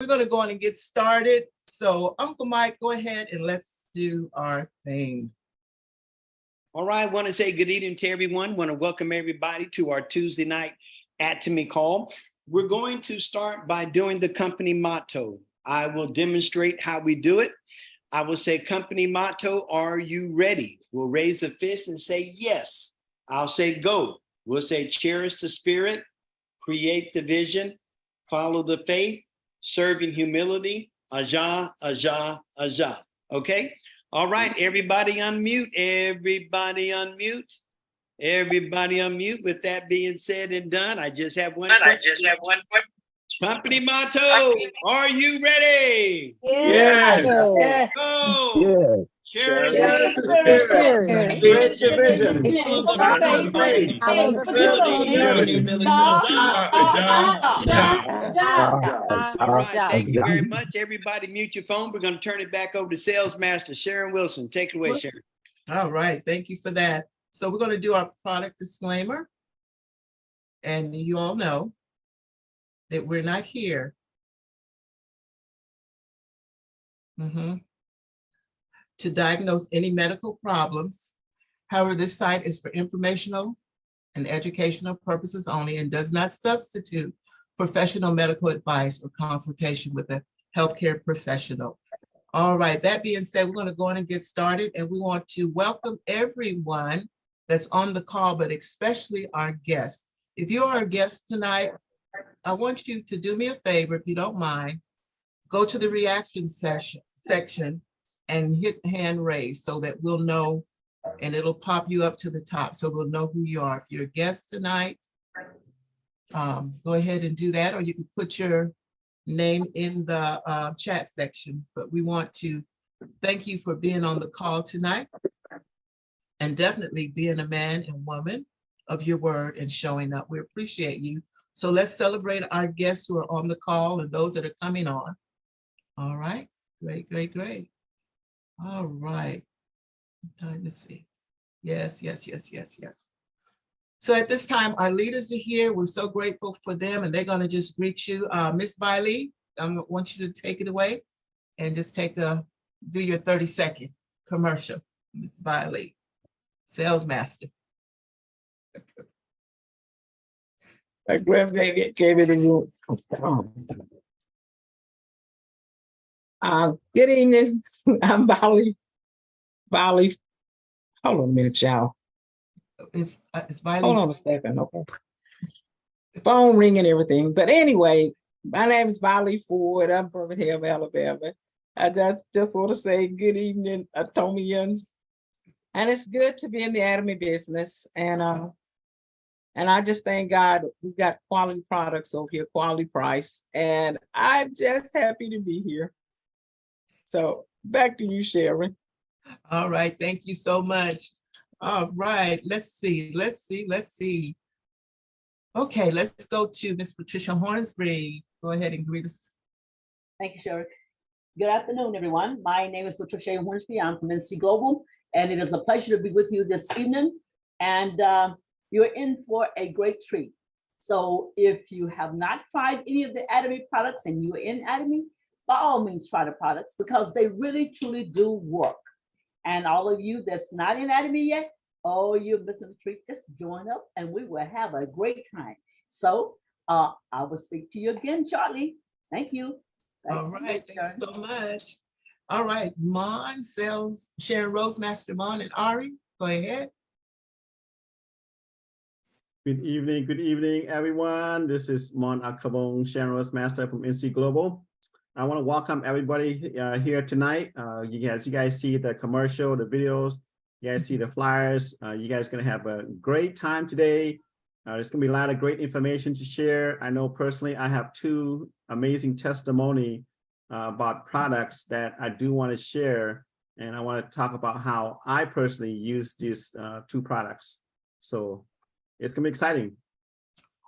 We're going to go on and get started. So Uncle Mike, go ahead and let's do our thing. All right, I want to say good evening to everyone. I want to welcome everybody to our Tuesday night ATOMY call. We're going to start by doing the company motto. I will demonstrate how we do it. I will say company motto, are you ready? We'll raise a fist and say yes. I'll say go. We'll say cherish the spirit, create the vision, follow the faith, serve in humility, Aja, Aja, Aja. Okay? All right, everybody unmute. Everybody unmute. Everybody unmute. With that being said and done, I just have one question. Company motto, are you ready? Yes. Yes. Go. Cherish Yes. the spirit. Create your vision. Follow the Faith. faith. Humility. All right, thank you very much. Everybody mute your phone. We're going to turn it back over to Sales Master Sharon Wilson. Take it away, Sharon. All right, thank you for that. So we're going to do our product disclaimer. And you all know that we're not here to diagnose any medical problems. However, this site is for informational and educational purposes only and does not substitute professional medical advice or consultation with a healthcare professional. All right, that being said, we're going to go on and get started, and we want to welcome everyone that's on the call, but especially our guests. If you are a guest tonight, I want you to do me a favor, if you don't mind, go to the reaction section and hit hand raise so that we'll know, and it'll pop you up to the top so we'll know who you are. If you're a guest tonight, go ahead and do that, or you can put your name in the chat section. But we want to thank you for being on the call tonight and definitely being a man and woman of your word and showing up. We appreciate you. So let's celebrate our guests who are on the call and those that are coming on. All right, great, great, great. All right, time to see. Yes. So at this time, our leaders are here. We're so grateful for them, and they're going to just greet you. Miss Viley, I want you to take it away and just do your 30-second commercial. Miss Viley, sales master. My grandbaby gave it a room. Good evening. I'm Bali. Hold on a minute, y'all. It's Viley. Hold on a second, okay. The phone ringing and everything. But anyway, my name is Bali Ford. I'm from Birmingham, Alabama. I just want to say good evening, Atomians. And it's good to be in the ATOMY business. And I just thank God we've got quality products over here, quality price. And I'm just happy to be here. So back to you, Sharon. All right, thank you so much. All right, let's see. Okay, let's go to Miss Patricia Hornsby. Go ahead and greet us. Thank you, Sharon. Good afternoon, everyone. My name is Patricia Hornsby. I'm from NC Global, and it is a pleasure to be with you this evening. And you're in for a great treat. So if you have not tried any of the ATOMY products and you're in ATOMY, by all means try the products because they really, truly do work. And all of you that's not in ATOMY yet, oh, you're missing a treat. Just join up and we will have a great time. So I will speak to you again shortly. Thank you. All right, thank you so much. All right, Mon, Sales, Sharon Rosemaster, Mon and Ari, go ahead. Good evening, everyone. This is Mon Akabong, Sharon Rosemaster from NC Global. I want to welcome everybody here tonight. You guys see the commercial, the videos, you guys see the flyers. You guys are going to have a great time today. There's going to be a lot of great information to share. I know personally, I have two amazing testimony about products that I do want to share. And I want to talk about how I personally use these two products. So it's going to be exciting.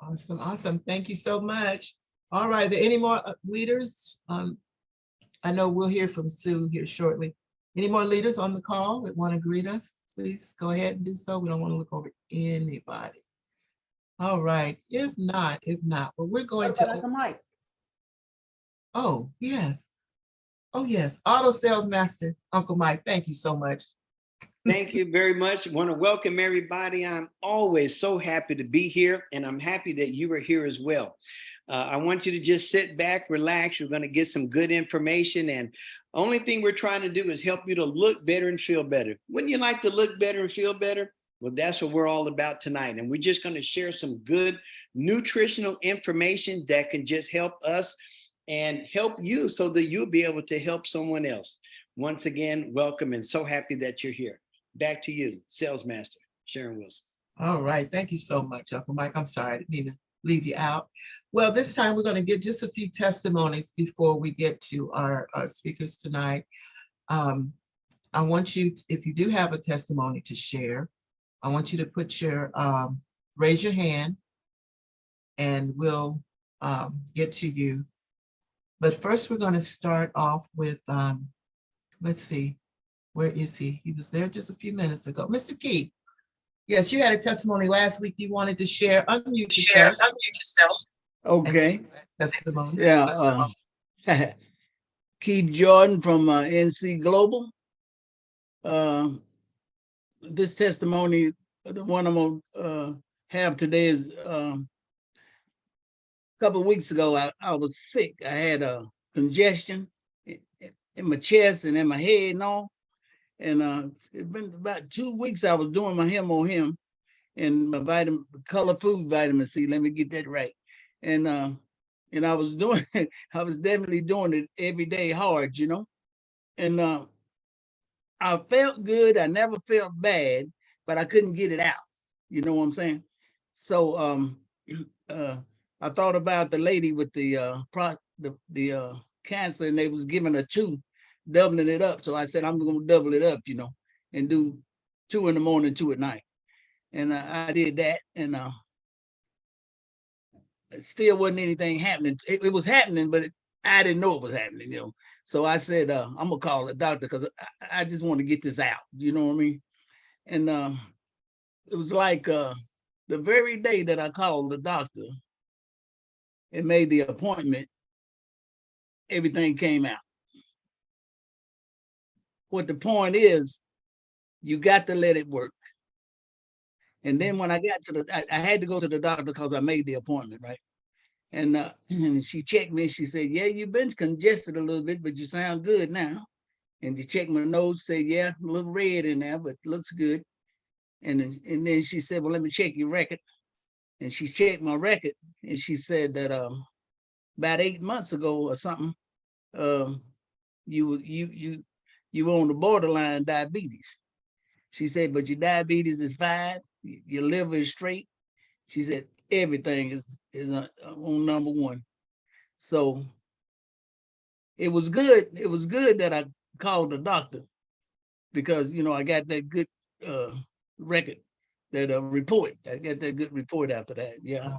Awesome. Thank you so much. All right, are there any more leaders? I know we'll hear from Sue here shortly. Any more leaders on the call that want to greet us? Please go ahead and do so. We don't want to look over anybody. All right, if not, well, we're going to. Oh, yes. Oh, yes. Auto Sales Master, Uncle Mike, thank you so much. Thank you very much. Want to welcome everybody. I'm always so happy to be here, and I'm happy that you are here as well. I want you to just sit back, relax. You're going to get some good information, and only thing we're trying to do is help you to look better and feel better. Wouldn't you like to look better and feel better? Well, that's what we're all about tonight, and we're just going to share some good nutritional information that can just help us and help you so that you'll be able to help someone else. Once again, welcome, and so happy that you're here. Back to you, Sales Master Sharon Wilson. All right. Thank you so much, Uncle Mike. I'm sorry, I didn't mean to leave you out. Well, this time we're going to get just a few testimonies before we get to our speakers tonight. I want you, if you do have a testimony to share, I want you to put your, raise your hand and we'll get to you. But first, we're going to start off with, let's see, where is he? He was there just a few minutes ago. Mr. Key. Yes, you had a testimony last week you wanted to share. Unmute yourself. Okay, Testimony. yeah, Keith Jordan from NC Global. This testimony, the one I'm gonna have today is a couple of weeks ago, I was sick. I had a congestion in my chest and in my head and all. And it's been about 2 weeks I was doing my hem and my color food vitamin C. Let me get that right. And I was doing it, I was definitely doing it every day hard, you know. And I felt good. I never felt bad, but I couldn't get it out. You know what I'm saying? So I thought about the lady with the cancer, and they was giving her 2, doubling it up. So I said, I'm gonna double it up, you know, and do 2 in the morning, 2 at night. And I did that, and it still wasn't anything happening. It was happening, but I didn't know it was happening, you know. So I said, I'm gonna call the doctor because I just want to get this out. You know what I mean? And it was like the very day that I called the doctor and made the appointment, everything came out. What the point is, you got to let it work. And then when I got to I had to go to the doctor because I made the appointment, right? And she checked me. She said, "Yeah, you've been congested a little bit, but you sound good now." And she checked my nose, said, "Yeah, a little red in there, but looks good." And then she said, "Well, let me check your record." And she checked my record, and she said that about 8 months ago or something, you were on the borderline diabetes. She said, "But your diabetes is 5, your liver is straight." She said, "Everything is on number 1." So it was good. It was good that I called the doctor because, you know, I got that good record, that report. I got that good report after that. Yeah.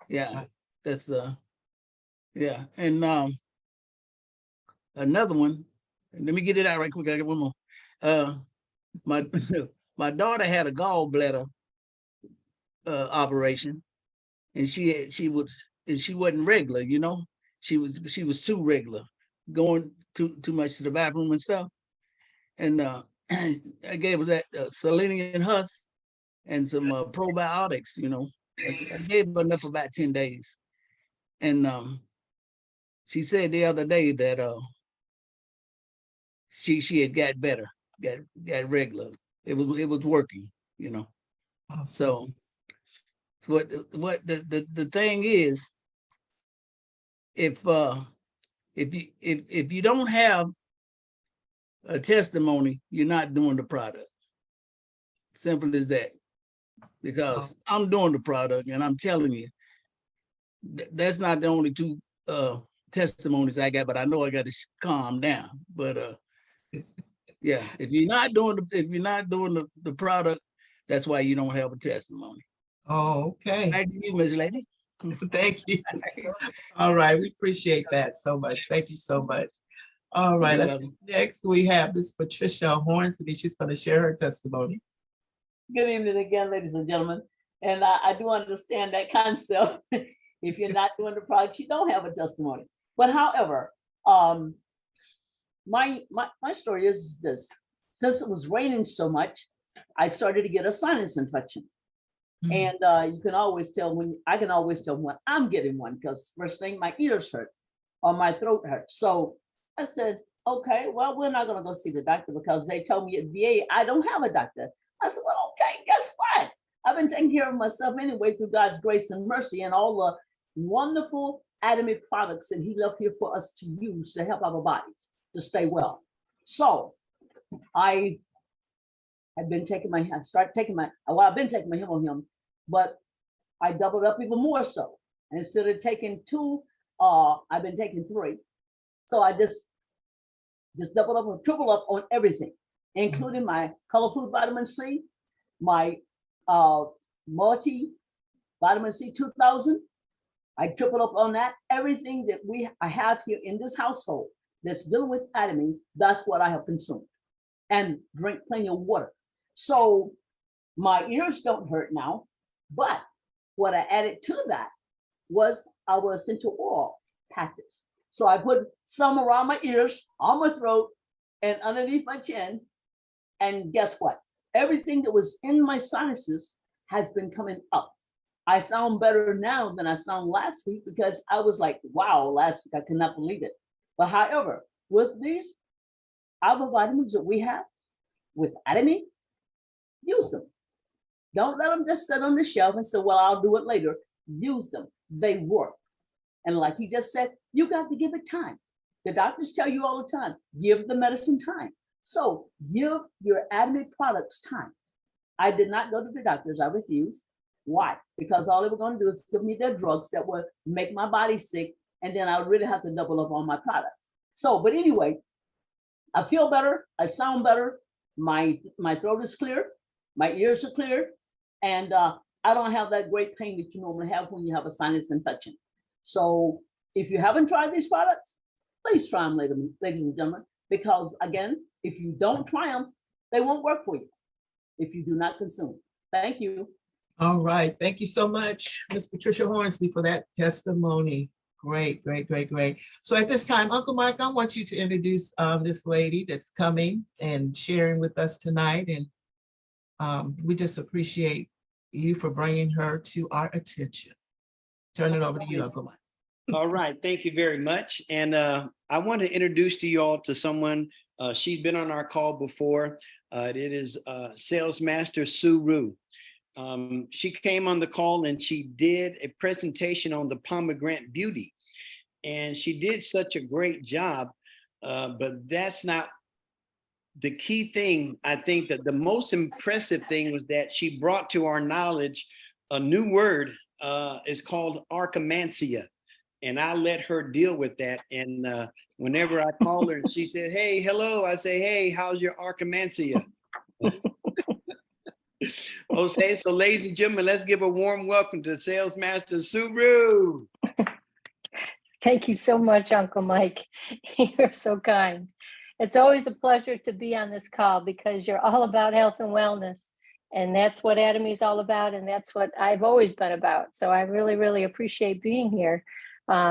Yeah. That's yeah. And another one, let me get it out right quick. I got one more. My my daughter had a gallbladder operation, and she wasn't regular, you know. She was too regular, going too much to the bathroom and stuff. And I gave her that selenium husk and some probiotics, you know. I gave her enough for about 10 days. And she said the other day that she had got better, got regular. It was working, you know. So what the thing is, if you don't have a testimony, you're not doing the product. Simple as that. Because I'm doing the product, and I'm telling you, that's not the only 2 testimonies I got, but I know I got to calm down. But yeah, if you're not doing the product, that's why you don't have a testimony. Oh, okay. Back to you, Ms. Lady. Thank you. All right, we appreciate that so much. Thank you so much. All right, next we have Miss Patricia Hornsby. She's going to share her testimony. Good evening again, ladies and gentlemen. And I do understand that concept. If you're not doing the product, you don't have a testimony. But however, my story is this. Since it was raining so much, I started to get a sinus infection. And you can always tell I can always tell when I'm getting one, because first thing, my ears hurt or my throat hurts. So I said, okay, well, we're not going to go see the doctor, because they told me at VA I don't have a doctor. I said, well, okay, guess what? I've been taking care of myself anyway through God's grace and mercy and all the wonderful ATOMY products that he left here for us to use to help our bodies to stay well. So I had been taking my, I've been taking my him, but I doubled up even more so. And instead of taking 2, I've been taking 3. So I just doubled up and tripled up on everything, including my color food vitamin C, my multi vitamin C 2000. I tripled up on that. Everything that I have here in this household that's dealing with ATOMY, that's what I have consumed. And drink plenty of water. So my ears don't hurt now, but what I added to that was our essential oil patches. So I put some around my ears, on my throat, and underneath my chin. And guess what? Everything that was in my sinuses has been coming up. I sound better now than I sound last week, because I was like, wow, last week I could not believe it. But however, with these other vitamins that we have with ATOMY, use them. Don't let them just sit on the shelf and say, well, I'll do it later. Use them. They work. And like he just said, you got to give it time. The doctors tell you all the time, give the medicine time. So give your ATOMY products time. I did not go to the doctors. I refused. Why? Because all they were going to do is give me their drugs that would make my body sick, and then I would really have to double up on my products. So, but anyway, I feel better. I sound better. My throat is clear. My ears are clear. And I don't have that great pain that you normally have when you have a sinus infection. So if you haven't tried these products, please try them, ladies and gentlemen, because again, if you don't try them, they won't work for you if you do not consume. Thank you. All right. Thank you so much, Ms. Patricia Hornsby, for that testimony. Great, great, great, great. So at this time, Uncle Mike, I want you to introduce this lady that's coming and sharing with us tonight. And we just appreciate you for bringing her to our attention. Turn it over to you, Uncle Mike. All right. Thank you very much. And I want to introduce to you all to someone. She's been on our call before. It is Sales Master Sue Rue. She came on the call and she did a presentation on the pomegranate beauty. And she did such a great job, but that's not the key thing. I think that the most impressive thing was that she brought to our knowledge a new word. Is called archimancia. And I let her deal with that. And whenever I call her and she said, hey, hello, I say, hey, how's your archimancia? Okay, so ladies and gentlemen, let's give a warm welcome to Sales Master Sue Rue. Thank you so much, Uncle Mike. You're so kind. It's always a pleasure to be on this call because you're all about health and wellness. And that's what ATOMY is all about. And that's what I've always been about. So I really, really appreciate being here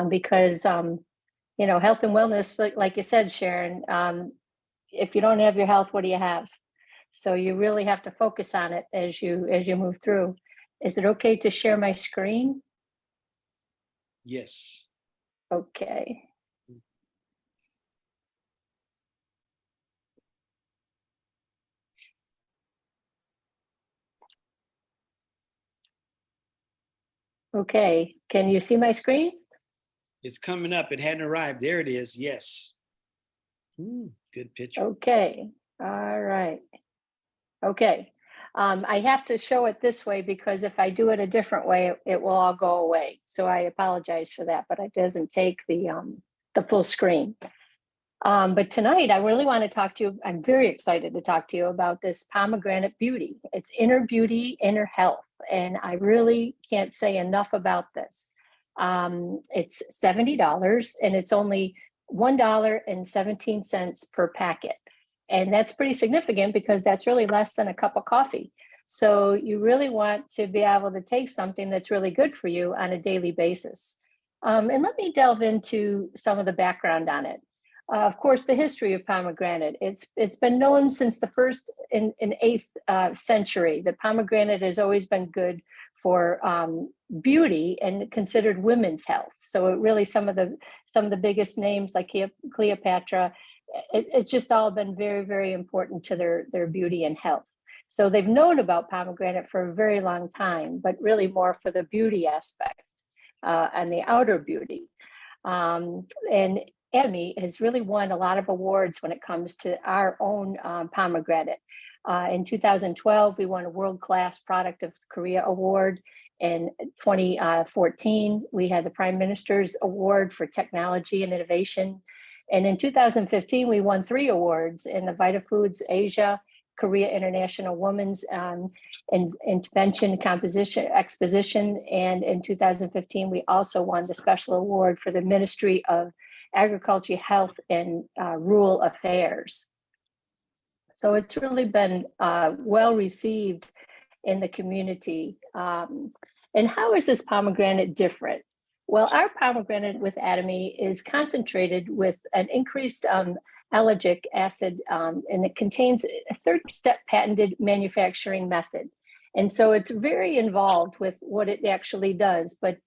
because, you know, health and wellness, like you said, Sharon, if you don't have your health, what do you have? So you really have to focus on it as you move through. Is it okay to share my screen? Yes. Okay. Okay, can you see my screen? It's coming up. It hadn't arrived. There it is. Yes. Good picture. Okay, all right. Okay, I have to show it this way because if I do it a different way, it will all go away. So I apologize for that, but it doesn't take the full screen. But tonight I really want to talk to you. I'm very excited to talk to you about this pomegranate beauty. It's inner beauty, inner health. And I really can't say enough about this. It's $70 and it's only $1.17 per packet. And that's pretty significant because that's really less than a cup of coffee. So you really want to be able to take something that's really good for you on a daily basis. And let me delve into some of the background on it. Of course, the history of pomegranate. It's been known since the first in 8th century that pomegranate has always been good for beauty and considered women's health. So it really some of the biggest names like Cleopatra, it's just all been very, very important to their beauty and health. So they've known about pomegranate for a very long time, but really more for the beauty aspect and the outer beauty. And ATOMY has really won a lot of awards when it comes to our own pomegranate. In 2012, we won a World-Class Product of Korea Award. In 2014, we had the Prime Minister's Award for Technology and Innovation. And in 2015, we won 3 awards in the VitaFoods Asia, Korea International Women's Intervention Exposition. And in 2015, we also won the Special Award for the Ministry of Agriculture, Health, and Rural Affairs. So it's really been well received in the community. And how is this pomegranate different? Well, our pomegranate with ATOMY is concentrated with an increased ellagic acid, and it contains a 30-step patented manufacturing method. And so it's very involved with what it actually does, but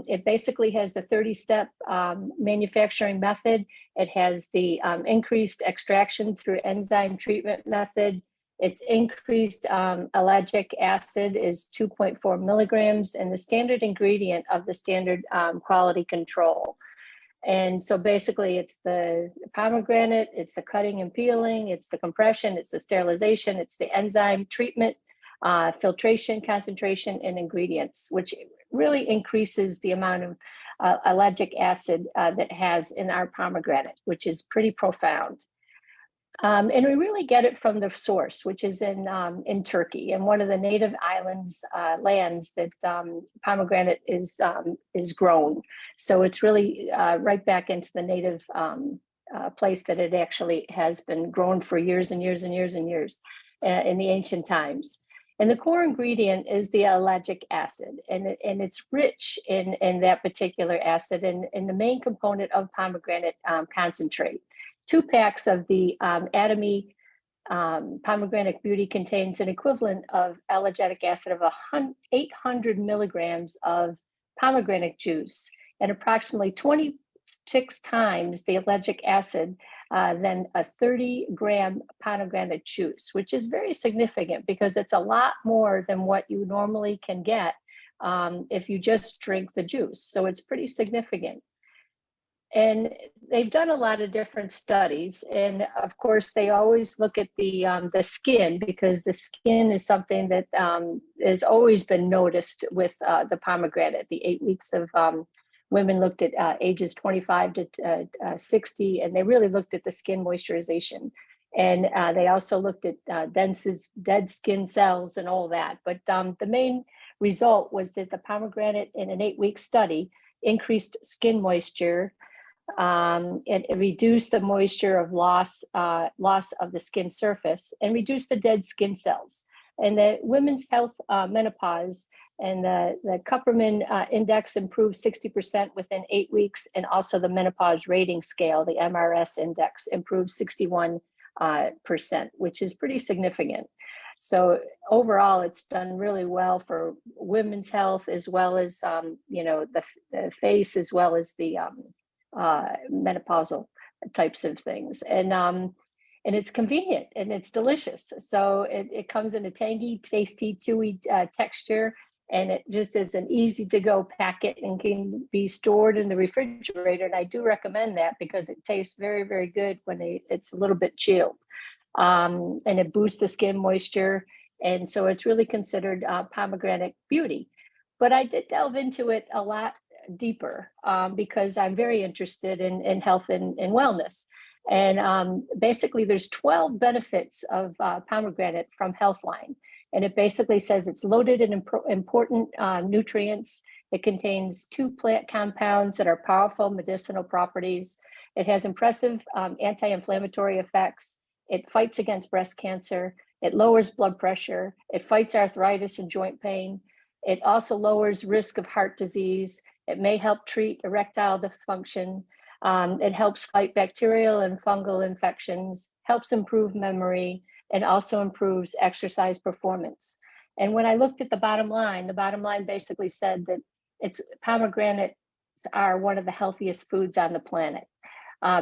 it basically has the 30-step manufacturing method. It has the increased extraction through enzyme treatment method. Its increased ellagic acid is 2.4 milligrams, and the standard ingredient of the standard quality control. And so basically it's the pomegranate, it's the cutting and peeling, it's the compression, it's the sterilization, it's the enzyme treatment, filtration, concentration, and ingredients, which really increases the amount of ellagic acid that has in our pomegranate, which is pretty profound. And we really get it from the source, which is in Turkey, and one of the native islands, lands that pomegranate is grown. So it's really right back into the native place that it actually has been grown for years and years and years and years in the ancient times. And the core ingredient is the ellagic acid, and it's rich in that particular acid, and the main component of pomegranate concentrate. 2 packs of the ATOMY pomegranate beauty contains an equivalent of ellagic acid of 800 milligrams of pomegranate juice, and approximately 26 times the ellagic acid than a 30-gram pomegranate juice, which is very significant because it's a lot more than what you normally can get if you just drink the juice. So it's pretty significant. And they've done a lot of different studies, and of course they always look at the skin, because the skin is something that has always been noticed with the pomegranate. The 8 weeks of women looked at ages 25 to 60, and they really looked at the skin moisturization. And they also looked at dead skin cells and all that. But the main result was that the pomegranate in an 8-week study increased skin moisture. It reduced the moisture of loss of the skin surface, and reduced the dead skin cells. And the women's health menopause and the Kupperman index improved 60% within 8 weeks, and also the menopause rating scale, the MRS index, improved 61%, which is pretty significant. So overall, it's done really well for women's health, as well as the face, as well as the menopausal types of things. And it's convenient and it's delicious. So it comes in a tangy, tasty, chewy texture, and it just is an easy to go packet and can be stored in the refrigerator. And I do recommend that because it tastes very, very good when it's a little bit chilled. And it boosts the skin moisture. And so it's really considered pomegranate beauty. But I did delve into it a lot deeper because I'm very interested in health and wellness. And basically there's 12 benefits of pomegranate from Healthline. And it basically says it's loaded in important nutrients. It contains 2 plant compounds that are powerful medicinal properties. It has impressive anti-inflammatory effects. It fights against breast cancer. It lowers blood pressure. It fights arthritis and joint pain. It also lowers risk of heart disease. It may help treat erectile dysfunction. It helps fight bacterial and fungal infections, helps improve memory, and also improves exercise performance. And when I looked at the bottom line basically said that pomegranates are one of the healthiest foods on the planet,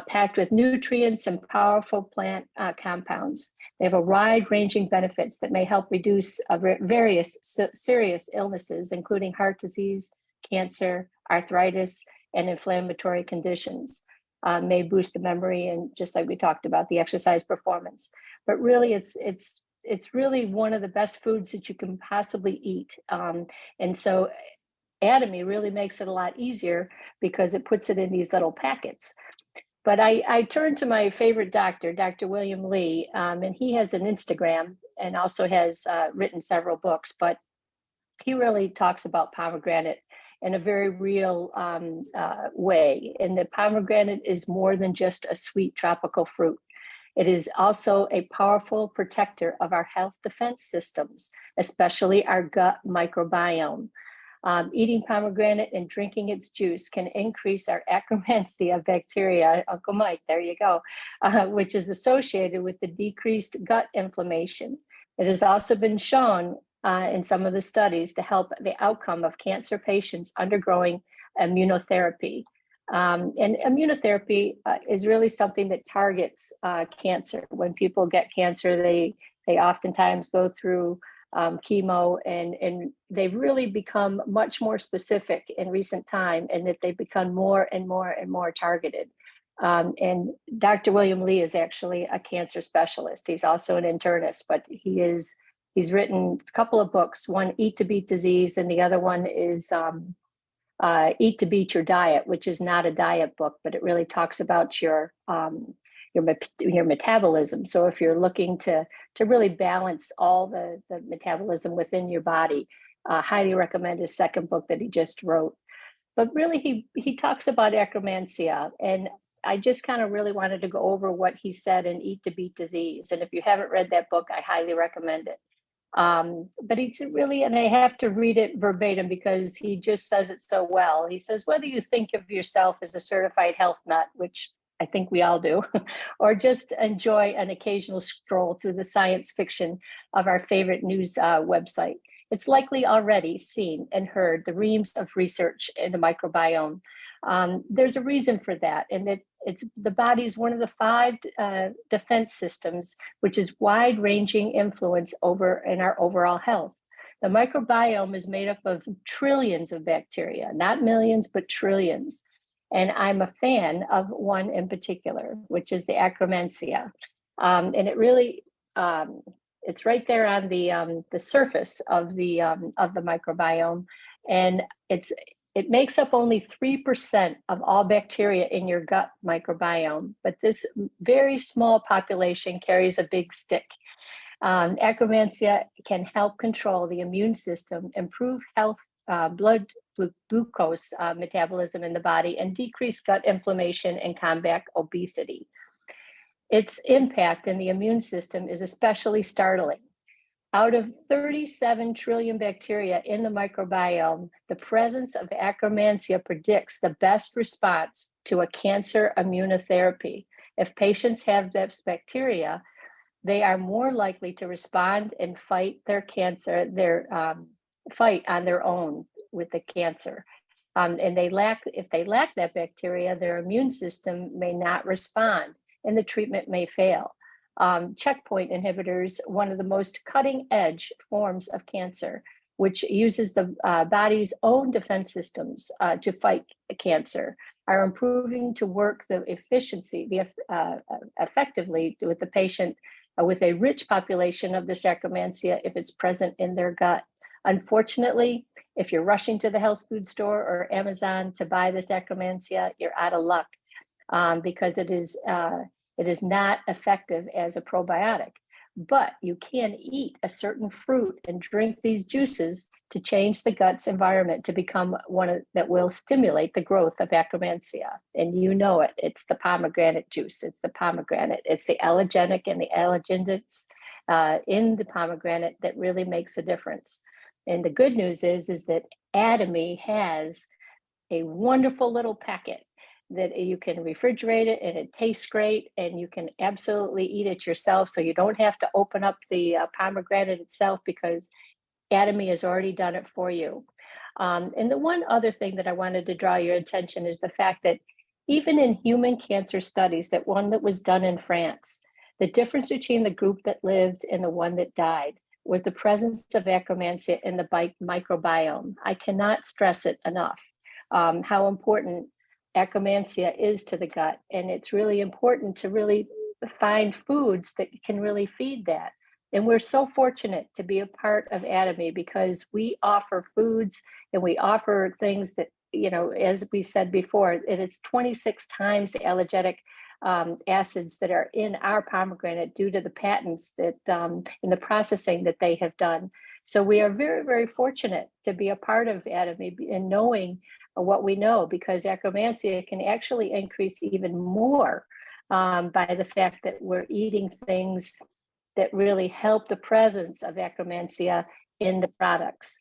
packed with nutrients and powerful plant compounds. They have a wide-ranging benefits that may help reduce various serious illnesses, including heart disease, cancer, arthritis, and inflammatory conditions. May boost the memory and, just like we talked about, the exercise performance. But really, it's really one of the best foods that you can possibly eat. And so ATOMY really makes it a lot easier because it puts it in these little packets. But I turned to my favorite doctor, Dr. William Lee, and he has an Instagram and also has written several books, but he really talks about pomegranate in a very real way. And the pomegranate is more than just a sweet tropical fruit. It is also a powerful protector of our health defense systems, especially our gut microbiome. Eating pomegranate and drinking its juice can increase our Akkermansia bacteria, Uncle Mike, there you go, which is associated with the decreased gut inflammation. It has also been shown in some of the studies to help the outcome of cancer patients undergoing immunotherapy. And immunotherapy is really something that targets cancer. When people get cancer, they oftentimes go through chemo, and they've really become much more specific in recent time, and that they've become more and more and more targeted. And Dr. William Lee is actually a cancer specialist. He's also an internist, but he's written a couple of books, one, Eat to Beat Disease, and the other one is Eat to Beat Your Diet, which is not a diet book, but it really talks about your metabolism. So if you're looking to really balance all the metabolism within your body, highly recommend his second book that he just wrote. But really, he talks about Akkermansia, and I just kind of really wanted to go over what he said in Eat to Beat Disease. And if you haven't read that book, I highly recommend it. But he's really, and I have to read it verbatim because he just says it so well. He says, whether you think of yourself as a certified health nut, which I think we all do, or just enjoy an occasional stroll through the science fiction of our favorite news website, it's likely already seen and heard the reams of research in the microbiome. There's a reason for that, and that it's the body is one of the 5 defense systems, which is wide-ranging influence in our overall health. The microbiome is made up of trillions of bacteria, not millions, but trillions. And I'm a fan of one in particular, which is the Akkermansia. And it really, it's right there on the surface of the microbiome, and it makes up only 3% of all bacteria in your gut microbiome, but this very small population carries a big stick. Akkermansia can help control the immune system, improve health, blood glucose metabolism in the body, and decrease gut inflammation and combat obesity. Its impact in the immune system is especially startling. Out of 37 trillion bacteria in the microbiome, the presence of Akkermansia predicts the best response to a cancer immunotherapy. If patients have this bacteria, they are more likely to respond and fight their cancer, fight on their own with the cancer. And if they lack that bacteria, their immune system may not respond and the treatment may fail. Checkpoint inhibitors, one of the most cutting edge forms of cancer, which uses the body's own defense systems to fight cancer, are improving to work the efficiency, effectively with the patient with a rich population of this Akkermansia if it's present in their gut. Unfortunately, if you're rushing to the health food store or Amazon to buy this Akkermansia, you're out of luck because it is not effective as a probiotic. But you can eat a certain fruit and drink these juices to change the gut's environment to become that will stimulate the growth of Akkermansia. And you know it, it's the pomegranate juice, it's the pomegranate, it's the allergenic and the allergens in the pomegranate that really makes a difference. And the good news is that ATOMY has a wonderful little packet that you can refrigerate it and it tastes great and you can absolutely eat it yourself. So you don't have to open up the pomegranate itself because ATOMY has already done it for you. And the one other thing that I wanted to draw your attention is the fact that even in human cancer studies, that one that was done in France, the difference between the group that lived and the one that died was the presence of Akkermansia in the microbiome. I cannot stress it enough, how important Akkermansia is to the gut. And it's really important to really find foods that can really feed that. And we're so fortunate to be a part of ATOMY because we offer foods and we offer things that, you know, as we said before, it's 26 times the allergenic acids that are in our pomegranate due to the patents that in the processing that they have done. So we are very, very fortunate to be a part of ATOMY and knowing what we know, because Akkermansia can actually increase even more by the fact that we're eating things that really help the presence of Akkermansia in the products.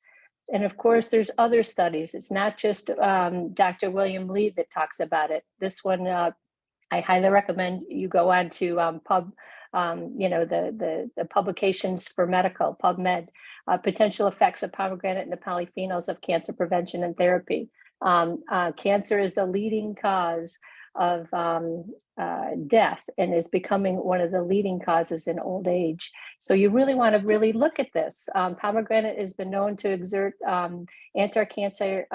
And of course, there's other studies. It's not just Dr. William Lee that talks about it. This one, I highly recommend you go on to you know, the publications for medical, PubMed, potential effects of pomegranate and the polyphenols of cancer prevention and therapy. Cancer is the leading cause of death and is becoming one of the leading causes in old age. So you really want to really look at this. Pomegranate has been known to exert anti-cancer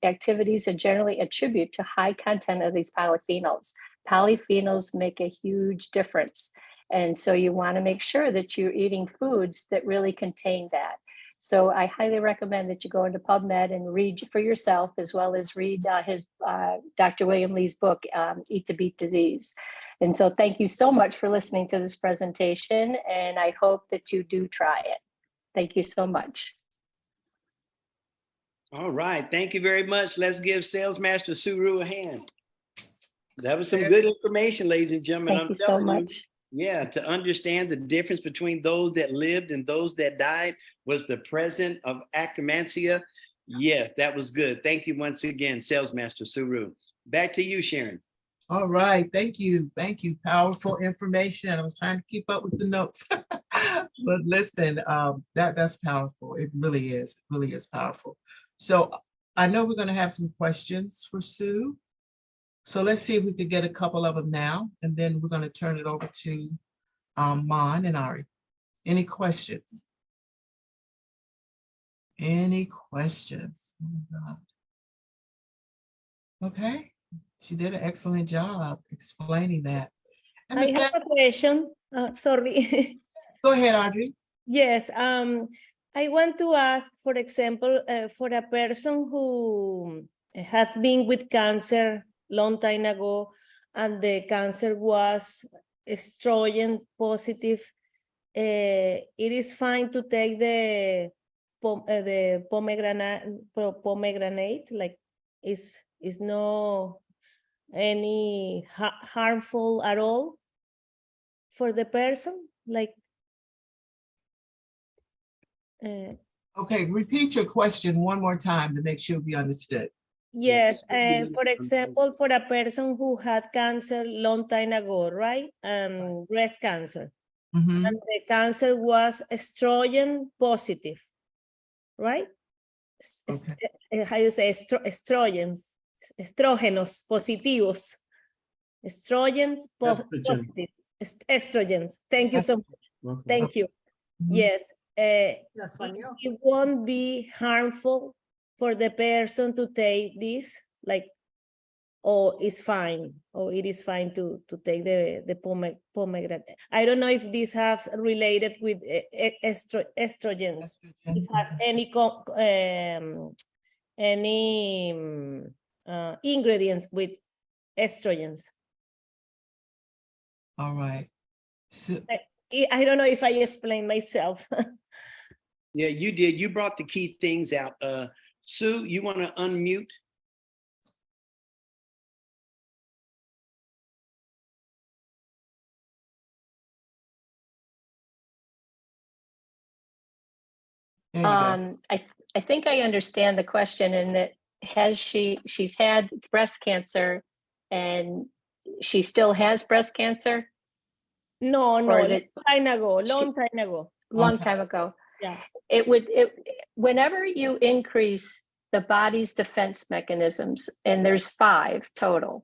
activities and generally attribute to high content of these polyphenols. Polyphenols make a huge difference. And so you want to make sure that you're eating foods that really contain that. So I highly recommend that you go into PubMed and read for yourself, as well as read his Dr. William Lee's book, Eat to Beat Disease. And so thank you so much for listening to this presentation, and I hope that you do try it. Thank you so much. All right, thank you very much. Let's give Sales Master Suru a hand. That was some good information, ladies and gentlemen. Thank you so much. Yeah, to understand the difference between those that lived and those that died was the presence of Akkermansia. Yes, that was good. Thank you once again, Sales Master Suru. Back to you, Sharon. All right, thank you. Thank you. Powerful information. I was trying to keep up with the notes. But listen, that's powerful. It really is. It really is powerful. So I know we're going to have some questions for Sue. So let's see if we could get a couple of them now, and then we're going to turn it over to Mon and Ari. Any questions? Any questions? Oh my God. Okay, she did an excellent job explaining that. And I have a question. Sorry. go ahead, Audrey. Yes. I want to ask, for example, for a person who has been with cancer long time ago, and the cancer was estrogen positive, it is fine to take the pomegranate, like is no any harmful at all for the person, like Okay, repeat your question one more time to make sure we understood. yes, for example, for a person who had cancer long time ago, right? Breast cancer. Mm-hmm. And the cancer was estrogen positive, right? Okay. How you say estrógenos positivos. Estrogens positive. Estrogens. Thank you so much. Thank you. Mm-hmm. Yes. It won't be harmful for the person to take this, like, or it's fine, or it is fine to take the pomegranate. I don't know if this has related with estrogens. It has any ingredients with estrogens. All right. So, I don't know if I explained myself. Yeah, you did. You brought the key things out. Sue, you want to unmute? there you go. I think I understand the question in that she's had breast cancer and she still has breast cancer? No, no, Or long that time ago, long she- time ago. long time ago. Yeah. Whenever you increase the body's defense mechanisms, and there's 5 total,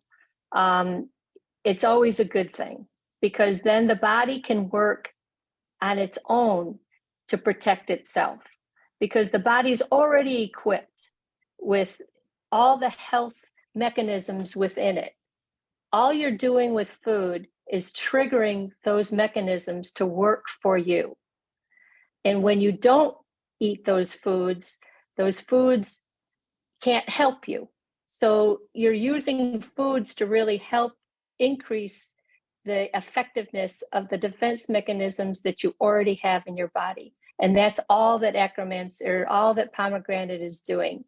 it's always a good thing, because then the body can work on its own to protect itself, because the body's already equipped with all the health mechanisms within it. All you're doing with food is triggering those mechanisms to work for you. And when you don't eat those foods can't help you. So you're using foods to really help increase the effectiveness of the defense mechanisms that you already have in your body. And that's all that all that pomegranate is doing.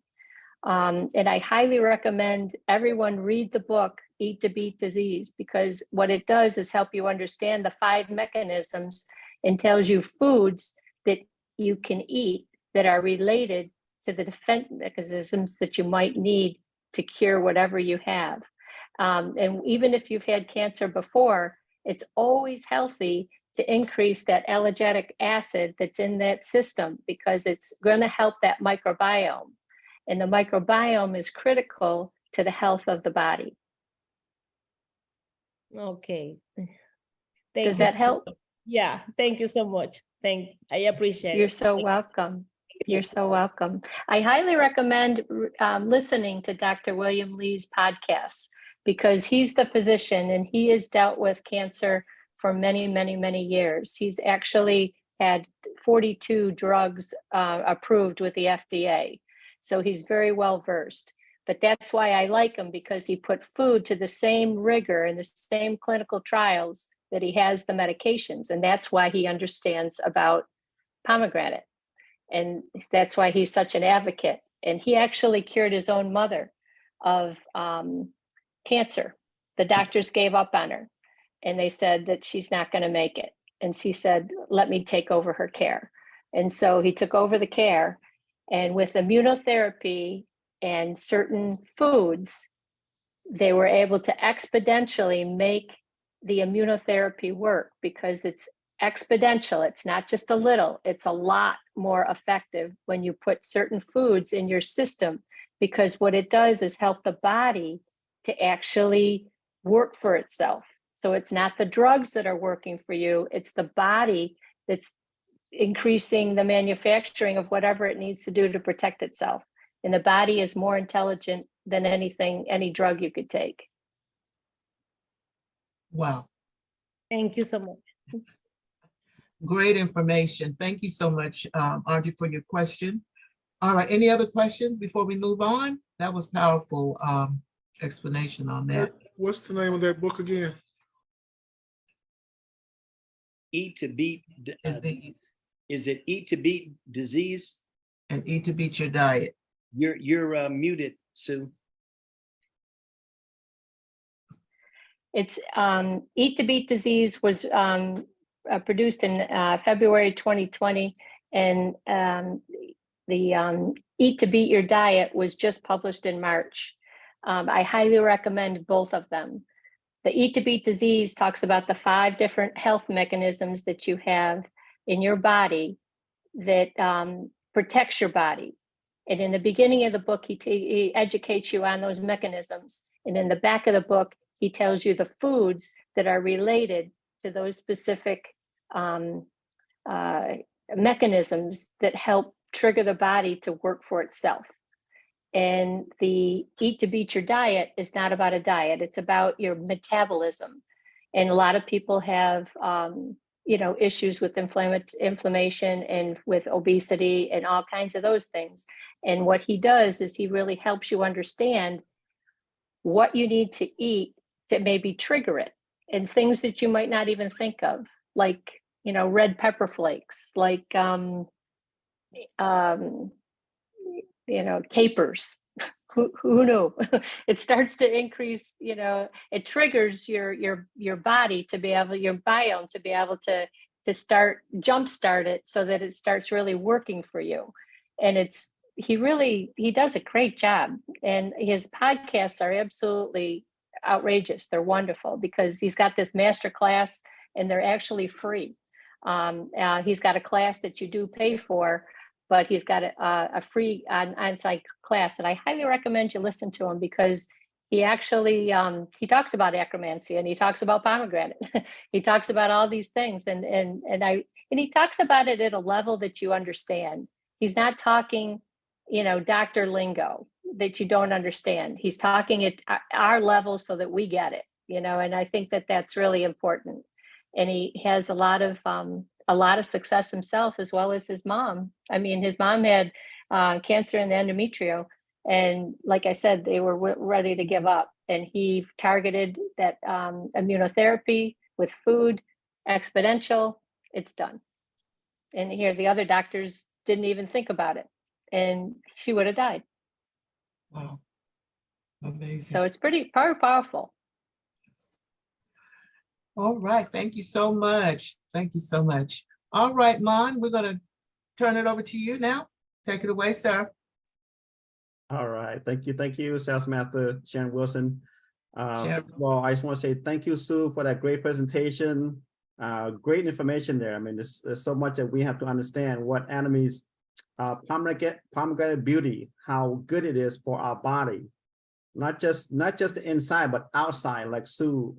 And I highly recommend everyone read the book, Eat to Beat Disease, because what it does is help you understand the 5 mechanisms and tells you foods that you can eat that are related to the defense mechanisms that you might need to cure whatever you have. And even if you've had cancer before, it's always healthy to increase that allergic acid that's in that system, because it's going to help that microbiome. And the microbiome is critical to the health of the body. Okay. Does that help? Yeah, thank you so much. I appreciate You're it. so welcome. You're so welcome. I highly recommend listening to Dr. William Lee's podcasts, because he's the physician and he has dealt with cancer for many, many, many years. He's actually had 42 drugs approved with the FDA. So he's very well versed. But that's why I like him, because he put food to the same rigor and the same clinical trials that he has the medications. And that's why he understands about pomegranate. And that's why he's such an advocate. And he actually cured his own mother of cancer. The doctors gave up on her and they said that she's not going to make it. And she said, let me take over her care. And so he took over the care, and with immunotherapy and certain foods, they were able to exponentially make the immunotherapy work, because it's exponential. It's not just a little, it's a lot more effective when you put certain foods in your system, because what it does is help the body to actually work for itself. So it's not the drugs that are working for you, it's the body that's increasing the manufacturing of whatever it needs to do to protect itself. And the body is more intelligent than any drug you could take. Wow, Thank you so much. great information. Thank you so much, Audrey, for your question. All right, any other questions before we move on? That was powerful explanation on that. What's the name of that book again? Eat to Beat, Is is it Eat to Beat Disease? and Eat to Beat Your Diet. You're muted, Sue. It's Eat to Beat Disease was produced in February 2020, and the Eat to Beat Your Diet was just published in March. I highly recommend both of them. The Eat to Beat Disease talks about the 5 different health mechanisms that you have in your body that protects your body. And in the beginning of the book, he educates you on those mechanisms. And in the back of the book, he tells you the foods that are related to those specific mechanisms that help trigger the body to work for itself. And the Eat to Beat Your Diet is not about a diet, it's about your metabolism. And a lot of people have issues with inflammation and with obesity and all kinds of those things. And what he does is he really helps you understand what you need to eat to maybe trigger it, and things that you might not even think of, like, red pepper flakes, like, capers. Who knew? It starts to increase, it triggers your body to be able, your biome to be able to jumpstart it so that it starts really working for you. And it's he does a great job, and his podcasts are absolutely outrageous. They're wonderful because he's got this master class and they're actually free. He's got a class that you do pay for, but he's got a free on-site class, and I highly recommend you listen to him because he actually he talks about acromancy and he talks about pomegranate. He talks about all these things, and he talks about it at a level that you understand. He's not talking, doctor lingo that you don't understand. He's talking at our level so that we get it, and I think that that's really important. And he has a lot of success himself, as well as his mom. I mean, his mom had cancer in the endometrial, and like I said, they were ready to give up. And he targeted that immunotherapy with food, exponential, it's done. And here, the other doctors didn't even think about it, and she would have died. Wow. Amazing. So it's pretty powerful. All right. Thank you so much. Thank you so much. All right, Mon, we're going to turn it over to you now. Take it away, sir. All right. Thank you, Sales Master Sharon Wilson. First of all, I just want to say thank you, Sue, for that great presentation. Great information there. I mean, there's so much that we have to understand what ATOMY's pomegranate beauty, how good it is for our body, not just the inside, but outside, like Sue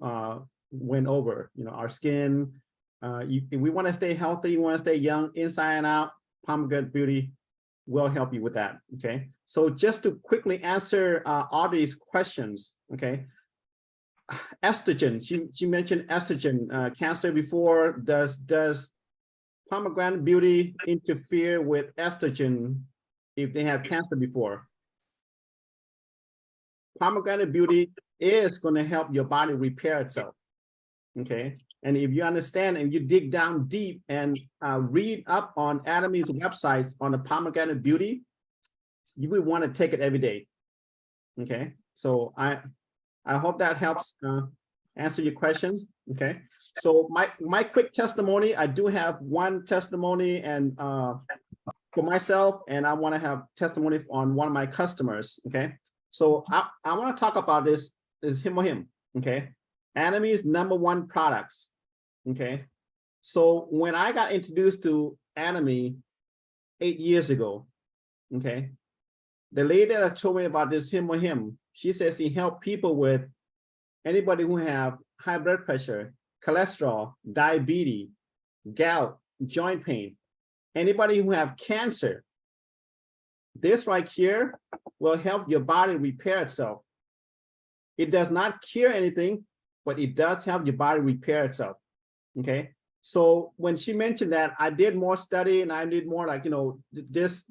went over. Our skin. If we want to stay healthy, we want to stay young, inside and out, pomegranate beauty will help you with that. Okay. So just to quickly answer all these questions. Okay. Estrogen. She mentioned estrogen cancer before. Does pomegranate beauty interfere with estrogen if they have cancer before? Pomegranate beauty is going to help your body repair itself. Okay. And if you understand and you dig down deep and read up on ATOMY's websites on the pomegranate beauty, you will want to take it every day. Okay. So I hope that helps answer your questions. Okay. So my quick testimony, I do have one testimony and for myself, and I want to have testimony on one of my customers. Okay. So I want to talk about this Him. Okay. ATOMY's #1 products. Okay. So when I got introduced to ATOMY 8 years ago, okay, the lady that told me about this Him, she says he helped people with anybody who have high blood pressure, cholesterol, diabetes, gout, joint pain, anybody who have cancer. This right here will help your body repair itself. It does not cure anything, but it does help your body repair itself. Okay. So when she mentioned that, I did more study and I did more this,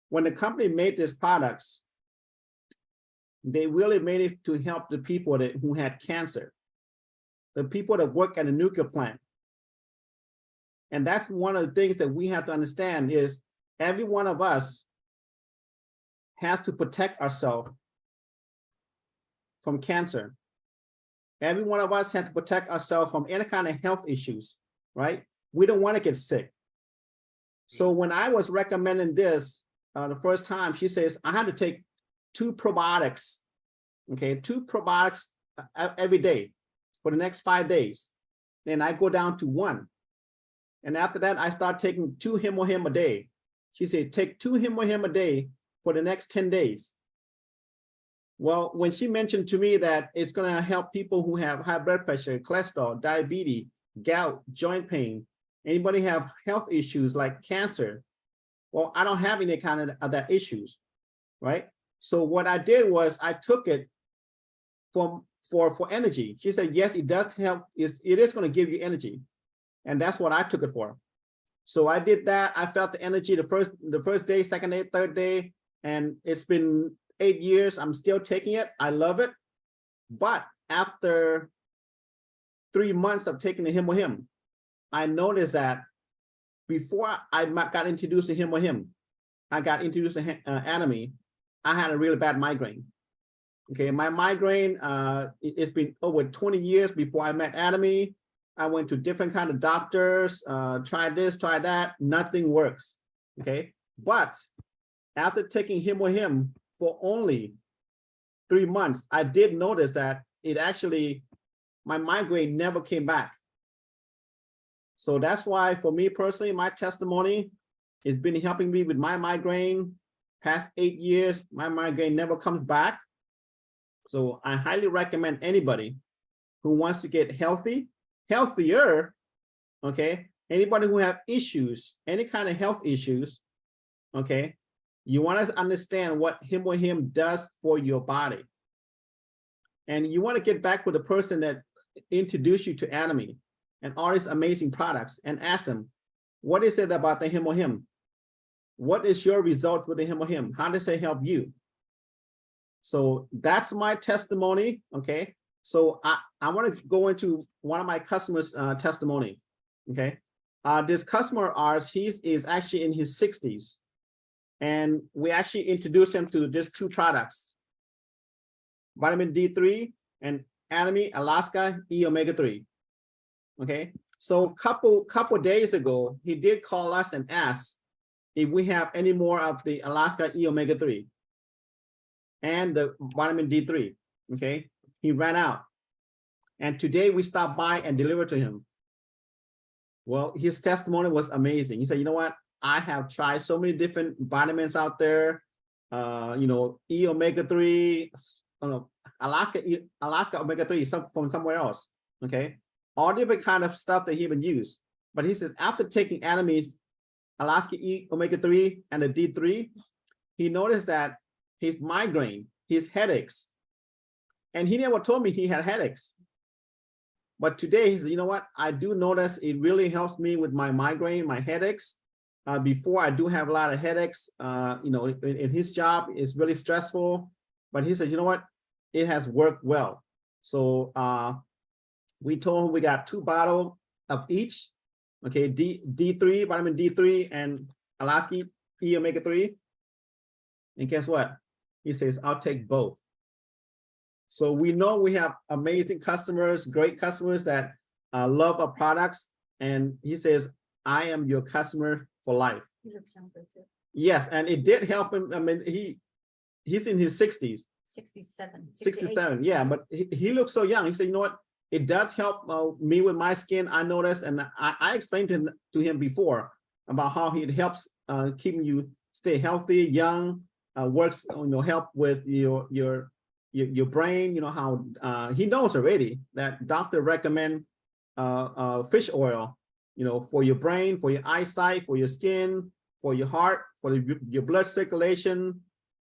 when the company made these products, they really made it to help the people who had cancer, the people that work at a nuclear plant. And that's one of the things that we have to understand is every one of us has to protect ourselves from cancer. Every one of us has to protect ourselves from any kind of health issues, right? We don't want to get sick. So when I was recommending this the first time, she says, I had to take 2 probiotics, okay, 2 probiotics every day for the next 5 days. Then I go down to 1. And after that, I start taking 2 Him a day. She said, take 2 Him a day for the next 10 days. Well, when she mentioned to me that it's going to help people who have high blood pressure, cholesterol, diabetes, gout, joint pain, anybody have health issues like cancer, well, I don't have any kind of that issues, right? So what I did was I took it for energy. She said, yes, it does help. It is going to give you energy. And that's what I took it for. So I did that. I felt the energy the first day, second day, third day, and it's been 8 years. I'm still taking it. I love it. But after 3 months of taking the Him, I noticed that before I got introduced to Him, I got introduced to ATOMY, I had a really bad migraine. Okay, my migraine, it's been over 20 years before I met ATOMY. I went to different kind of doctors, tried this, tried that, nothing works. Okay, but after taking him or him for only 3 months, I did notice that it actually, my migraine never came back. So that's why for me personally, my testimony has been helping me with my migraine. Past 8 years, my migraine never comes back. So I highly recommend anybody who wants to get healthier, okay? Anybody who have issues, any kind of health issues, okay? You want to understand what him or him does for your body. And you want to get back with the person that introduced you to ATOMY and all these amazing products and ask them, what is it about the him or him? What is your result with the him or him? How does it help you? So that's my testimony, okay? So I want to go into one of my customers' testimony, okay? This customer of ours, he is actually in his 60s. And we actually introduced him to these 2 products, vitamin D3 and ATOMY Alaska E omega-3. Okay, so couple days ago, he did call us and ask if we have any more of the Alaska E omega-3 and the vitamin D3. Okay, he ran out, and today we stopped by and delivered to him. Well, his testimony was amazing. He said, you know what? I have tried so many different vitamins out there, you know, E omega-3, Alaska omega-3 from somewhere else, okay? All different kind of stuff that he even used. But he says after taking ATOMY's Alaska E omega-3 and the D3, he noticed that his migraine, his headaches, and he never told me he had headaches. But today he said, you know what? I do notice it really helps me with my migraine, my headaches. Before I do have a lot of headaches, you know, in his job, it's really stressful. But he says, you know what? It has worked well. So we told him we got 2 bottles of each. Okay, D3, vitamin D3 and Alaska E omega-3. And guess what? He says, I'll take both. So we know we have amazing customers, great customers that love our products. And he says, I am your customer for life. You look younger too. Yes, and it did help him. I mean, he's in his 60s. 67. 67, yeah, but he looks so young. He said, you know what? It does help me with my skin. I noticed, and I explained to him before about how it helps keeping you stay healthy, young, works, you know, help with your brain. You know how he knows already that doctor recommend fish oil, you know, for your brain, for your eyesight, for your skin, for your heart, for your blood circulation,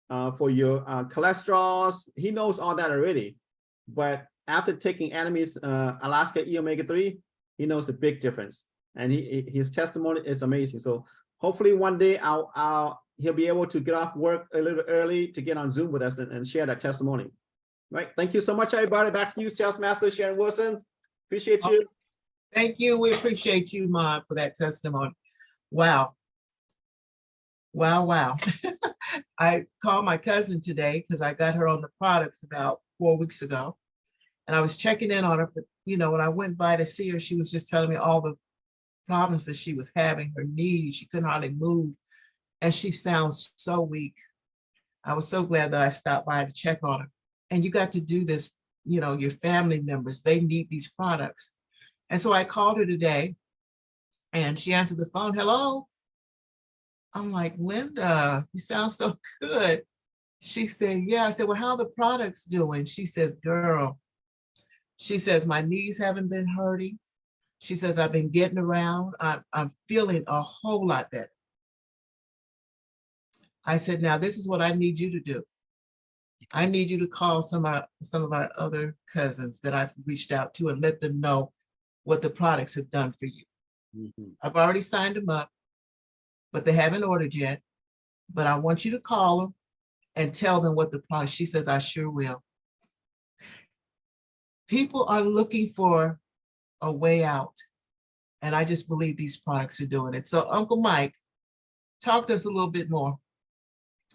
for your cholesterol. He knows all that already. But after taking ATOMY's Alaska E omega-3, he knows the big difference. And his testimony is amazing. So hopefully one day he'll be able to get off work a little early to get on Zoom with us and share that testimony. Right. Thank you so much, everybody. Back to you, Sales Master Sharon Wilson. Appreciate you. Thank you. We appreciate you, Mom, for that testimony. Wow. Wow, wow. I called my cousin today because I got her on the products about 4 weeks ago. And I was checking in on her, but you know, when I went by to see her, she was just telling me all the problems that she was having, her knees, she couldn't hardly move. And she sounds so weak. I was so glad that I stopped by to check on her. And you got to do this, you know, your family members, they need these products. And so I called her today and she answered the phone. Hello. I'm like, Linda, you sound so good. She said, yeah. I said, well, how are the products doing? She says, girl, she says, my knees haven't been hurting. She says, I've been getting around. I'm feeling a whole lot better. I said, now this is what I need you to do. I need you to call some of our other cousins that I've reached out to and let them know what the products have done for you. Mm-hmm. I've already signed them up, but they haven't ordered yet. But I want you to call them and tell them what the product. She says, I sure will. People are looking for a way out. And I just believe these products are doing it. So Uncle Mike, talk to us a little bit more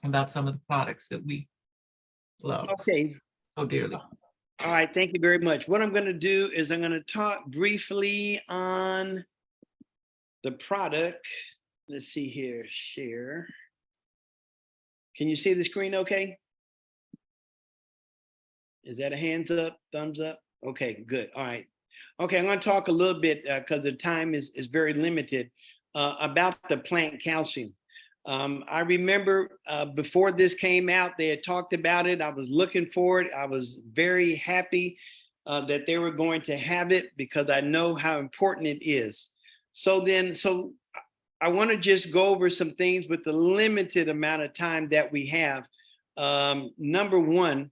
about some of the products that we love so dearly. All right, thank you very much. What I'm going to do is I'm going to talk briefly on the product. Let's see here, share. Can you see the screen okay? Is that a hands up, thumbs up? Okay, good. All right. Okay, I'm going to talk a little bit because the time is very limited about the plant calcium. I remember before this came out, they had talked about it. I was looking for it. I was very happy that they were going to have it because I know how important it is. So I want to just go over some things with the limited amount of time that we have. Number one,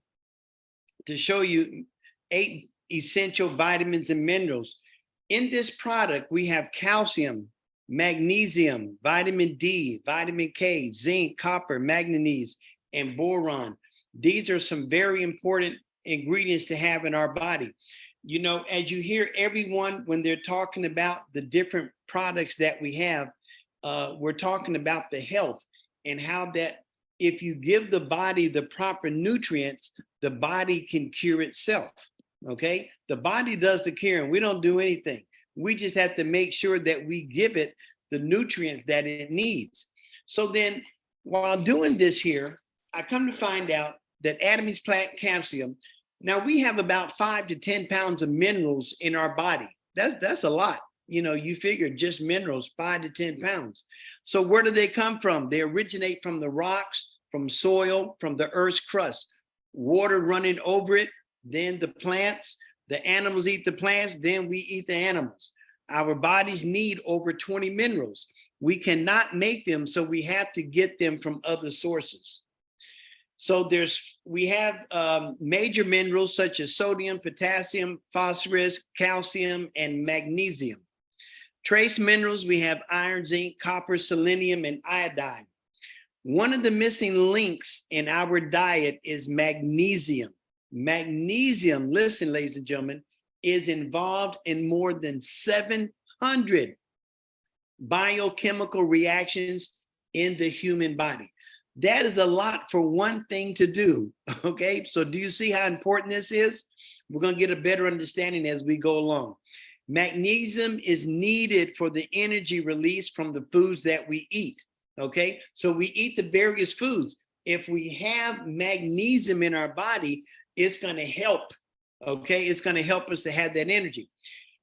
to show you 8 essential vitamins and minerals. In this product, we have calcium, magnesium, vitamin D, vitamin K, zinc, copper, manganese, and boron. These are some very important ingredients to have in our body. You know, as you hear everyone, when they're talking about the different products that we have, we're talking about the health and how that if you give the body the proper nutrients, the body can cure itself. Okay, the body does the curing. We don't do anything. We just have to make sure that we give it the nutrients that it needs. So then while doing this here, I come to find out that ATOMY's plant calcium, now we have about 5 to 10 pounds of minerals in our body. That's a lot. You know, you figure just minerals, 5 to 10 pounds. So where do they come from? They originate from the rocks, from soil, from the earth's crust, water running over it, then the plants, the animals eat the plants, then we eat the animals. Our bodies need over 20 minerals. We cannot make them, so we have to get them from other sources. So we have major minerals such as sodium, potassium, phosphorus, calcium, and magnesium. Trace minerals, we have iron, zinc, copper, selenium, and iodine. One of the missing links in our diet is magnesium. Magnesium, listen, ladies and gentlemen, is involved in more than 700 biochemical reactions in the human body. That is a lot for one thing to do, okay? So do you see how important this is? We're gonna get a better understanding as we go along. Magnesium is needed for the energy release from the foods that we eat, okay? So we eat the various foods. If we have magnesium in our body, it's gonna help, okay? It's gonna help us to have that energy.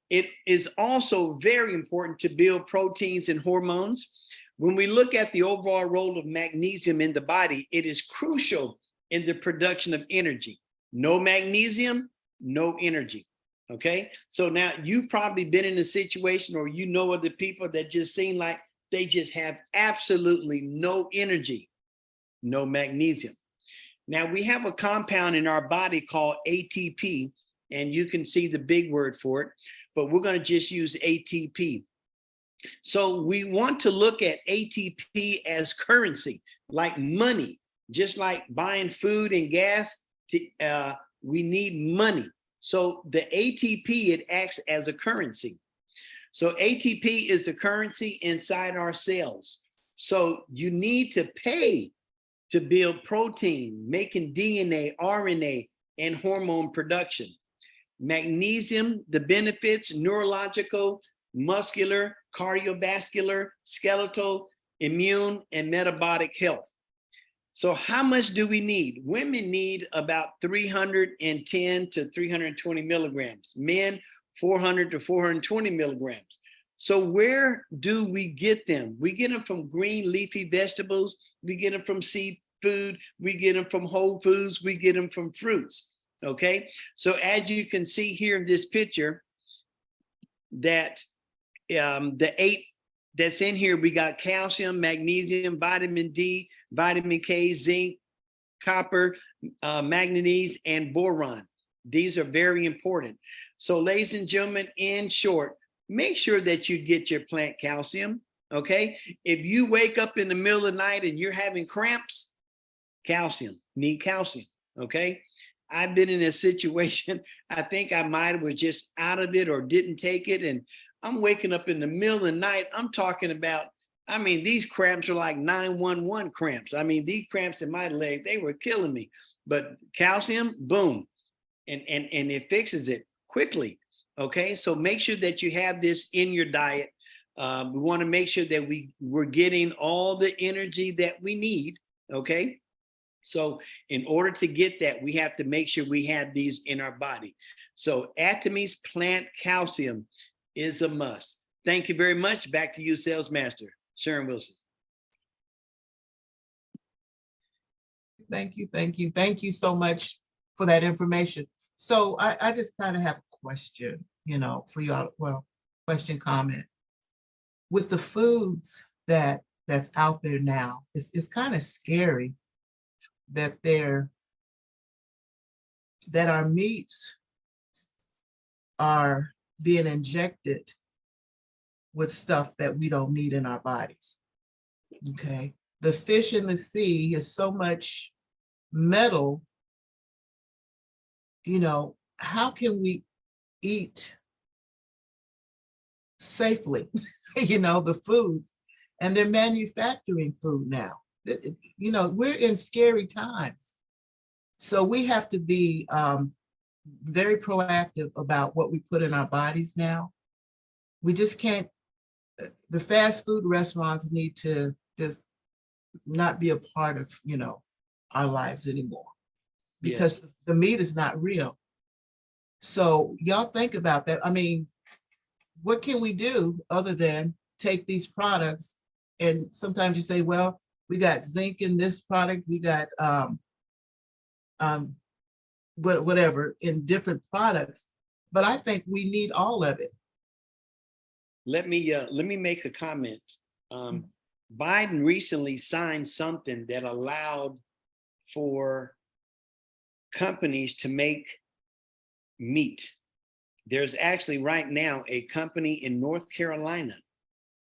It is also very important to build proteins and hormones. When we look at the overall role of magnesium in the body, it is crucial in the production of energy. No magnesium, no energy, okay? So now you've probably been in a situation or you know other people that just seem like they just have absolutely no energy, no magnesium. Now we have a compound in our body called ATP, and you can see the big word for it, but we're gonna just use ATP. So we want to look at ATP as currency, like money, just like buying food and gas, we need money. So the ATP, it acts as a currency. So ATP is the currency inside our cells. So you need to pay to build protein, making DNA, RNA, and hormone production. Magnesium, the benefits, neurological, muscular, cardiovascular, skeletal, immune, and metabolic health. So how much do we need? Women need about 310 to 320 milligrams. Men, 400 to 420 milligrams. So where do we get them? We get them from green leafy vegetables. We get them from seafood. We get them from whole foods. We get them from fruits. Okay. So as you can see here in this picture, that the 8 that's in here, we got calcium, magnesium, vitamin D, vitamin K, zinc, copper, manganese, and boron. These are very important. So ladies and gentlemen, in short, make sure that you get your plant calcium, okay? If you wake up in the middle of the night and you're having cramps, need calcium, okay? I've been in a situation, I think I might have was just out of it or didn't take it, and I'm waking up in the middle of the night. I'm talking about, I mean, these cramps are like 911 cramps. I mean, these cramps in my leg, they were killing me. But calcium, boom, and it fixes it quickly. Okay, so make sure that you have this in your diet. We want to make sure that we're getting all the energy that we need. Okay, So in order to get that, we have to make sure we have these in our body. So ATOMY's plant calcium is a must. Thank you very much. Back to you, Sales Master Sharon Wilson. Thank you, thank you. Thank you so much for that information. So I just kind of have a question, you know, for y'all. Well, question, comment. With the foods that's out there now, it's kind of scary that our meats are being injected with stuff that we don't need in our bodies. Okay. The fish in the sea is so much metal. You know, how can we eat safely, you know, the foods? And they're manufacturing food now. You know, we're in scary times. So we have to be very proactive about what we put in our bodies now. We just can't, the fast food restaurants need to just not be a part of, you know, our lives anymore, because the meat is not real. So y'all think about that. I mean, what can we do other than take these products? And sometimes you say, well, we got zinc in this product, we got whatever in different products, but I think we need all of it. Let me make a comment. Biden recently signed something that allowed for companies to make meat. There's actually right now a company in North Carolina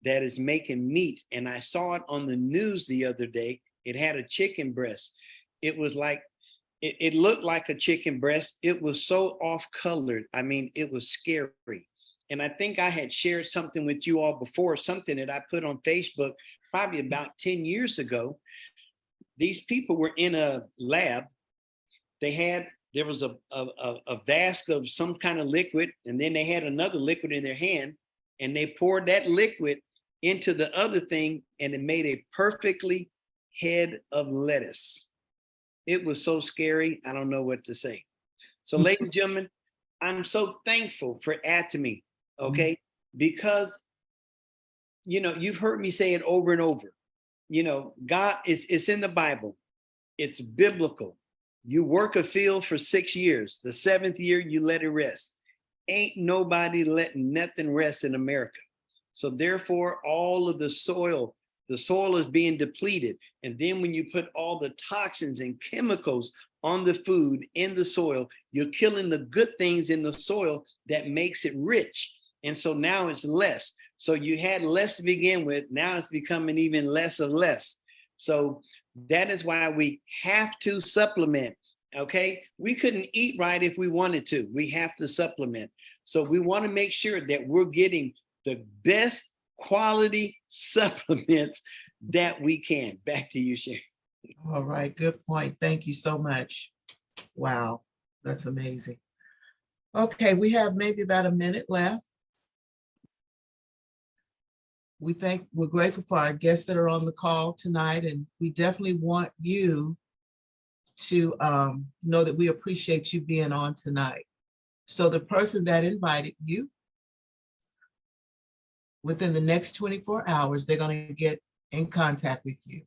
that is making meat, and I saw it on the news the other day. It had a chicken breast. It was like, it looked like a chicken breast. It was so off colored. I mean, it was scary. And I think I had shared something with you all before, something that I put on Facebook probably about 10 years ago. These people were in a lab. There was a vask of some kind of liquid, and then they had another liquid in their hand, and they poured that liquid into the other thing, and it made a perfectly head of lettuce. It was so scary, I don't know what to say. So ladies and gentlemen, I'm so thankful for ATOMY, okay? Because, you know, you've heard me say it over and over. You know, God, it's in the Bible. It's biblical. You work a field for 6 years. The 7th year, you let it rest. Ain't nobody letting nothing rest in America. So therefore, all of the soil is being depleted. And then when you put all the toxins and chemicals on the food in the soil, you're killing the good things in the soil that makes it rich. And so now it's less. So you had less to begin with. Now it's becoming even less of less. So that is why we have to supplement. Okay. We couldn't eat right if we wanted to. We have to supplement. So we want to make sure that we're getting the best quality supplements that we can. Back to you, Sharon. All right, good point. Thank you so much. Wow, that's amazing. Okay, we have maybe about a minute left. We're grateful for our guests that are on the call tonight, and we definitely want you to know that we appreciate you being on tonight. So the person that invited you, within the next 24 hours, they're going to get in contact with you.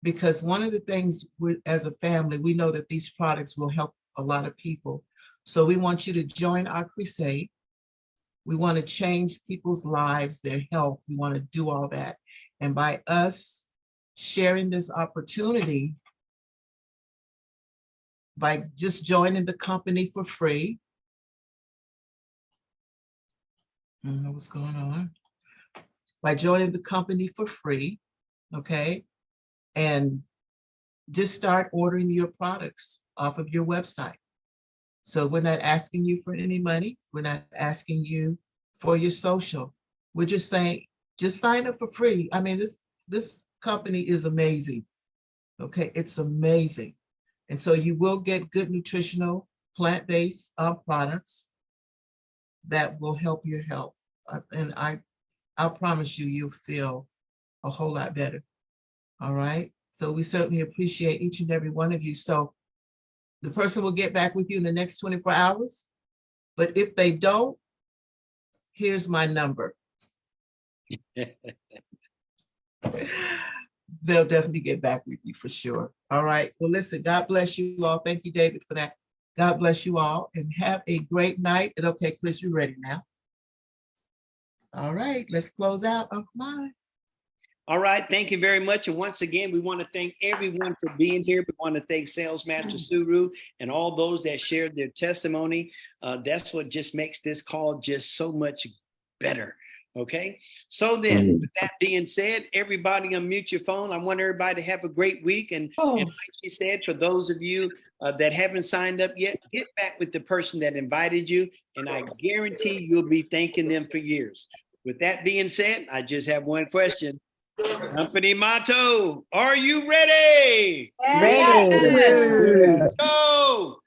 Because one of the things as a family, we know that these products will help a lot of people. So we want you to join our crusade. We want to change people's lives, their health. We want to do all that. And by us sharing this opportunity, by just joining the company for free. I don't know what's going on. By joining the company for free, okay? And just start ordering your products off of your website. So we're not asking you for any money. We're not asking you for your social. We're just saying, just sign up for free. I mean, this company is amazing. Okay, it's amazing. And so you will get good nutritional plant-based products that will help your health. And I promise you, you'll feel a whole lot better. All right. So we certainly appreciate each and every one of you. So the person will get back with you in the next 24 hours. But if they don't, here's my number. They'll definitely get back with you for sure. All right. Well, listen, God bless you all. Thank you, David, for that. God bless you all and have a great night. And okay, Chris, you're ready now. All right, let's close out. Uncle Mike. All right, thank you very much. And once again, we want to thank everyone for being here. We want to thank Sales Master Suru and all those that shared their testimony. That's what just makes this call just so much better. Okay, so then with that being said, everybody unmute your phone. I want everybody to have a great week. And like she said, for those of you that haven't signed up yet, get back with the person that invited you. And I guarantee you'll be thanking them for years. With that being said, I just have one question. Company motto, are you ready? Ready. Go!